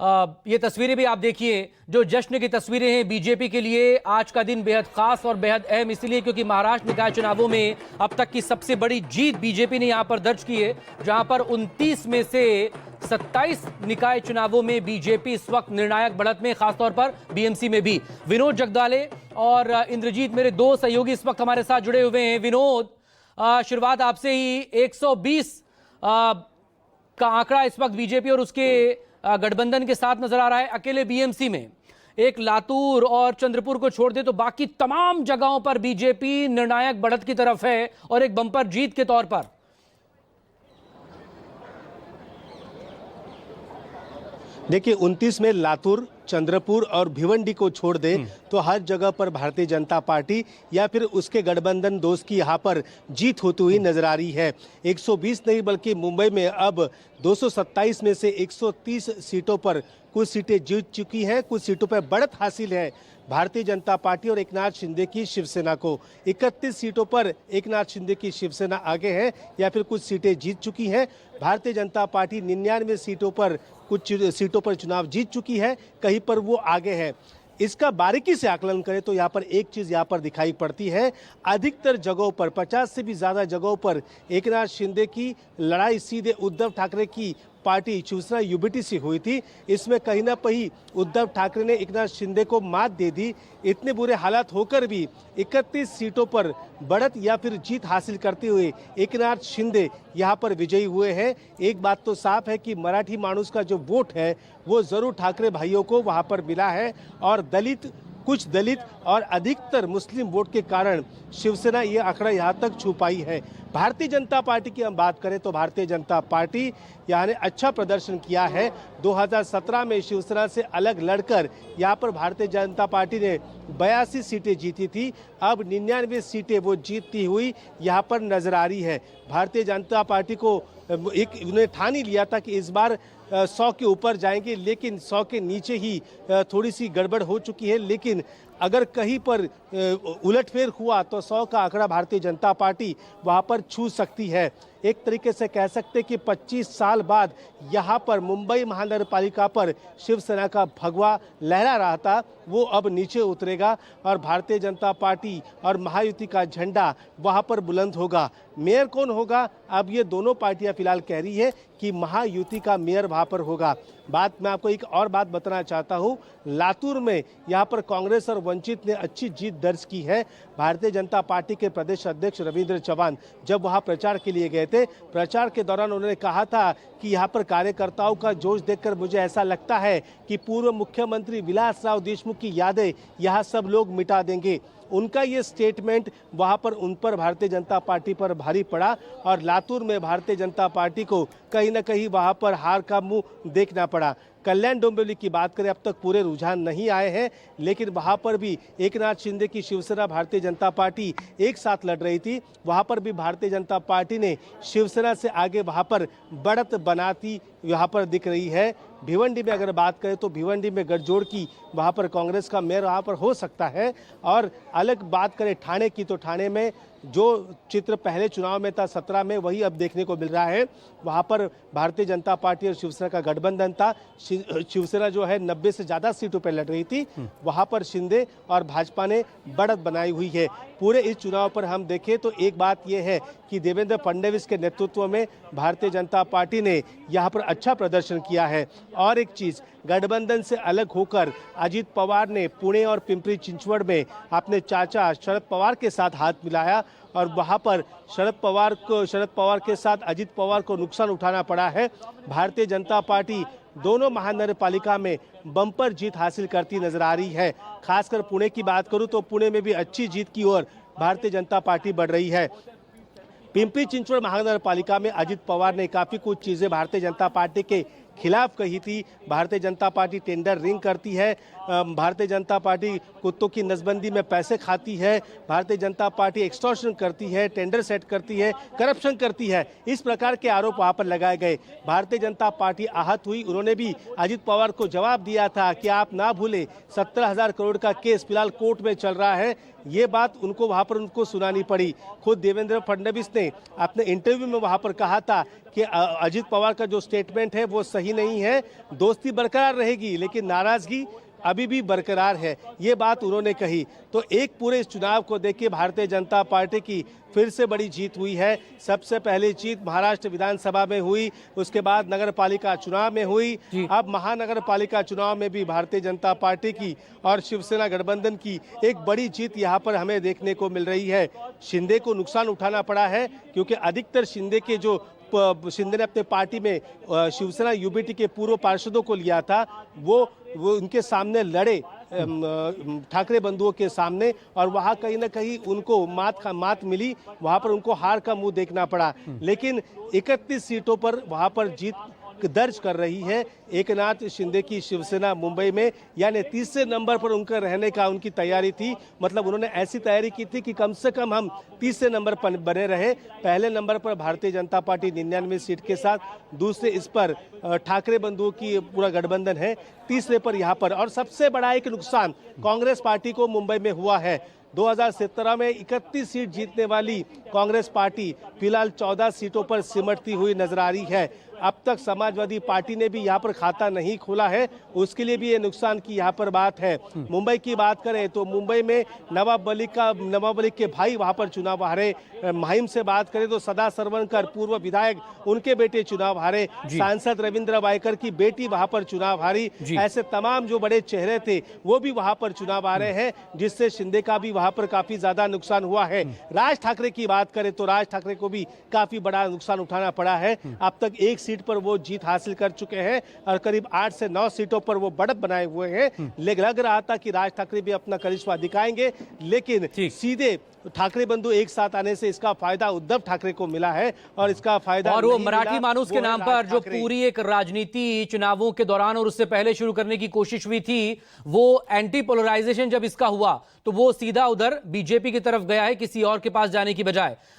ये तस्वीरें भी आप देखिए, जो जश्न की तस्वीरें हैं बीजेपी के लिए। आज का दिन बेहद खास और बेहद अहम इसलिए क्योंकि महाराष्ट्र निकाय चुनावों में अब तक की सबसे बड़ी जीत बीजेपी ने यहां पर दर्ज की है, जहां पर 29 में से 27 निकाय चुनावों में बीजेपी इस वक्त निर्णायक बढ़त में, खासतौर पर बीएमसी में भी। विनोद जगदाले और इंद्रजीत मेरे दो सहयोगी इस वक्त हमारे साथ जुड़े हुए हैं। विनोद, शुरुआत आपसे ही। 120 का आंकड़ा इस वक्त बीजेपी और उसके गठबंधन के साथ नजर आ रहा है। अकेले बीएमसी में एक लातूर और चंद्रपुर को छोड़ दे तो बाकी तमाम जगहों पर बीजेपी निर्णायक बढ़त की तरफ है और एक बंपर जीत के तौर पर। देखिए, 29 में लातूर, चंद्रपुर और भिवंडी को छोड़ दे तो हर जगह पर भारतीय जनता पार्टी या फिर उसके गठबंधन दोस्त की यहाँ पर जीत होती हुई नजर आ रही है। 120 नहीं बल्कि मुंबई में अब 227 में से 130 सीटों पर कुछ सीटें जीत चुकी हैं। कुछ सीटों पर बढ़त हासिल है भारतीय जनता पार्टी और एकनाथ शिंदे की शिवसेना को। 31 सीटों पर एकनाथ शिंदे की शिवसेना आगे है या फिर कुछ सीटें जीत चुकी हैं। भारतीय जनता पार्टी 99 सीटों पर कुछ सीटों पर चुनाव जीत चुकी है, कहीं पर वो आगे है। इसका बारीकी से आकलन करें तो यहाँ पर एक चीज यहाँ पर दिखाई पड़ती है, अधिकतर जगहों पर 50 से भी ज्यादा जगहों पर एकनाथ शिंदे की लड़ाई सीधे उद्धव ठाकरे की पार्टी शिवसेना यूबीटी से हुई थी। इसमें कहीं ना कहीं उद्धव ठाकरे ने एकनाथ शिंदे को मात दे दी। इतने बुरे हालात होकर भी 31 सीटों पर बढ़त या फिर जीत हासिल करते हुए एकनाथ शिंदे यहाँ पर विजयी हुए हैं। एक बात तो साफ है कि मराठी मानुस का जो वोट है वो जरूर ठाकरे भाइयों को वहाँ पर मिला है और कुछ दलित और अधिकतर मुस्लिम वोट के कारण शिवसेना ये आंकड़ा यहाँ तक छू पाई है। भारतीय जनता पार्टी की हम बात करें तो भारतीय जनता पार्टी यहाँ ने अच्छा प्रदर्शन किया है। 2017 में शिवसेना से अलग लड़कर यहाँ पर भारतीय जनता पार्टी ने 82 सीटें जीती थी। अब 99 सीटें वो जीतती हुई यहाँ पर नजर आ रही है। भारतीय जनता पार्टी को उन्हें ठान ही लिया था कि इस बार 100 के ऊपर जाएंगे, लेकिन 100 के नीचे ही थोड़ी सी गड़बड़ हो चुकी है। लेकिन अगर कहीं पर उलटफेर हुआ तो 100 का आंकड़ा भारतीय जनता पार्टी वहां पर छू सकती है। एक तरीके से कह सकते हैं कि 25 साल बाद यहाँ पर मुंबई महानगर पालिका पर शिवसेना का भगवा लहरा रहा था, वो अब नीचे उतरेगा और भारतीय जनता पार्टी और महायुति का झंडा वहाँ पर बुलंद होगा। मेयर कौन होगा, अब ये दोनों पार्टियां फिलहाल कह रही है कि महायुति का मेयर वहाँ पर होगा। मैं आपको एक और बात बताना चाहता हूँ, लातूर में यहाँ पर कांग्रेस और वंचित ने अच्छी जीत दर्ज की है। भारतीय जनता पार्टी के प्रदेश अध्यक्ष रविंद्र चौहान जब वहाँ प्रचार के लिए गए थे, प्रचार के दौरान उन्होंने कहा था कि यहाँ पर कार्यकर्ताओं का जोश देखकर मुझे ऐसा लगता है कि पूर्व मुख्यमंत्री विलासराव देशमुख की यादें यहाँ सब लोग मिटा देंगे। उनका ये स्टेटमेंट वहाँ पर उन पर भारतीय जनता पार्टी पर भारी पड़ा और लातूर में भारतीय जनता पार्टी को कहीं ना कहीं वहाँ पर हार का मुंह देखना पड़ा। कल्याण डोंबिवली की बात करें, अब तक पूरे रुझान नहीं आए हैं, लेकिन वहाँ पर भी एकनाथ शिंदे की शिवसेना भारतीय जनता पार्टी एक साथ लड़ रही थी। वहाँ पर भी भारतीय जनता पार्टी ने शिवसेना से आगे वहाँ पर बढ़त बनाती यहाँ पर दिख रही है। भिवंडी में अगर बात करें तो भिवंडी में गठजोड़ की वहाँ पर कांग्रेस का मेयर वहाँ पर हो सकता है। और अलग बात करें ठाणे की तो ठाणे में जो चित्र पहले चुनाव में था 17 में, वही अब देखने को मिल रहा है। वहाँ पर भारतीय जनता पार्टी और शिवसेना का गठबंधन था। शिवसेना जो है 90 से ज़्यादा सीटों पर लड़ रही थी, वहाँ पर शिंदे और भाजपा ने बढ़त बनाई हुई है। पूरे इस चुनाव पर हम देखें तो एक बात यह है कि देवेंद्र फडणवीस के नेतृत्व में भारतीय जनता पार्टी ने यहाँ पर अच्छा प्रदर्शन किया है। और एक चीज़, गठबंधन से अलग होकर अजित पवार ने पुणे और पिंपरी चिंचवड़ में अपने चाचा शरद पवार के साथ हाथ मिलाया और वहां पर शरद पवार के साथ अजित पवार को नुकसान उठाना पड़ा है। भारतीय जनता पार्टी दोनों महानगर पालिका में बम्पर जीत हासिल करती नजर आ रही है। खासकर पुणे की बात करूं तो पुणे में भी अच्छी जीत की ओर भारतीय जनता पार्टी बढ़ रही है। पिंपरी चिंचवड़ महानगर पालिका में अजित पवार ने काफी कुछ चीजें भारतीय जनता पार्टी के खिलाफ कही थी। Bharatiya Janata party tender ring करती है, भारतीय जनता पार्टी कुत्तों की नसबंदी में पैसे खाती है, भारतीय जनता पार्टी एक्सटॉर्शन करती है, टेंडर सेट करती है, करप्शन करती है। इस प्रकार के आरोप वहां पर लगाए गए। भारतीय जनता पार्टी आहत हुई। उन्होंने भी अजित पवार को जवाब दिया था कि आप ना भूलें 17,000 करोड़ का केस फिलहाल कोर्ट में चल रहा है, ये बात उनको वहां पर उनको सुनानी पड़ी। खुद देवेंद्र फडणवीस ने अपने इंटरव्यू में वहां पर कहा था कि अजित पवार का जो स्टेटमेंट है वो सही नहीं है, दोस्ती बरकरार रहेगी लेकिन नाराजगी अभी भी बरकरार है, ये बात उन्होंने कही। तो एक पूरे इस चुनाव को देखिए भारतीय जनता पार्टी की फिर से बड़ी जीत हुई है। सबसे पहली जीत महाराष्ट्र विधानसभा में हुई, उसके बाद नगर पालिका चुनाव में हुई, अब महानगर पालिका चुनाव में भी भारतीय जनता पार्टी की और शिवसेना गठबंधन की एक बड़ी जीत यहाँ पर हमें देखने को मिल रही है। शिंदे को नुकसान उठाना पड़ा है क्योंकि अधिकतर शिंदे ने अपने पार्टी में शिवसेना यूबीटी के पूर्व पार्षदों को लिया था, वो उनके सामने लड़े ठाकरे बंधुओं के सामने, और वहां कहीं ना कहीं उनको मात मिली, वहां पर उनको हार का मुंह देखना पड़ा। लेकिन 31 सीटों पर वहां पर जीत दर्ज कर रही है एकनाथ शिंदे की शिवसेना मुंबई में, यानी तीसरे नंबर पर उनका रहने का उनकी तैयारी थी। मतलब उन्होंने ऐसी तैयारी की थी कि कम से कम हम तीसरे नंबर पर बने रहे। पहले नंबर पर भारतीय जनता पार्टी 99 सीट के साथ, दूसरे इस पर ठाकरे बंधुओं की पूरा गठबंधन है, तीसरे पर यहाँ पर। और सबसे बड़ा एक नुकसान कांग्रेस पार्टी को मुंबई में हुआ है। 2017 में 31 सीट जीतने वाली कांग्रेस पार्टी फिलहाल 14 सीटों पर सिमटती हुई नजर आ रही है। अब तक समाजवादी पार्टी ने भी यहाँ पर खाता नहीं खोला है, उसके लिए भी ये नुकसान की यहाँ पर बात है। मुंबई की बात करें तो मुंबई में नवाब मलिक के भाई वहाँ पर चुनाव हारे। माहिम से बात करें तो सदा सरवनकर पूर्व विधायक, उनके बेटे चुनाव हारे। सांसद रविंद्र वायकर की बेटी वहाँ पर चुनाव हारी। ऐसे तमाम जो बड़े चेहरे थे वो भी वहाँ पर चुनाव आ रहे हैं, जिससे शिंदे का भी वहाँ पर काफी ज्यादा नुकसान हुआ है। राज ठाकरे की बात करें तो राज ठाकरे को भी काफी बड़ा नुकसान उठाना पड़ा है। अब तक एक सीट पर वो जीत हासिल कर चुके हैं और करीब 8 से 9 सीटों पर वो बढ़त बनाए हुए हैं। लेकिन लग रहा था कि राज ठाकरे भी अपना करिश्मा दिखाएंगे, लेकिन सीधे ठाकरे बंधु एक साथ आने से इसका फायदा उद्धव ठाकरे को मिला है और इसका फायदा और वो मराठी मानुस के नाम पर जो पूरी एक राजनीति चुनावों के दौरान और उससे पहले शुरू करने की कोशिश हुई थी, वो एंटी पोलराइजेशन जब इसका हुआ तो वो सीधा उधर बीजेपी की तरफ गया है किसी और के पास जाने की बजाय।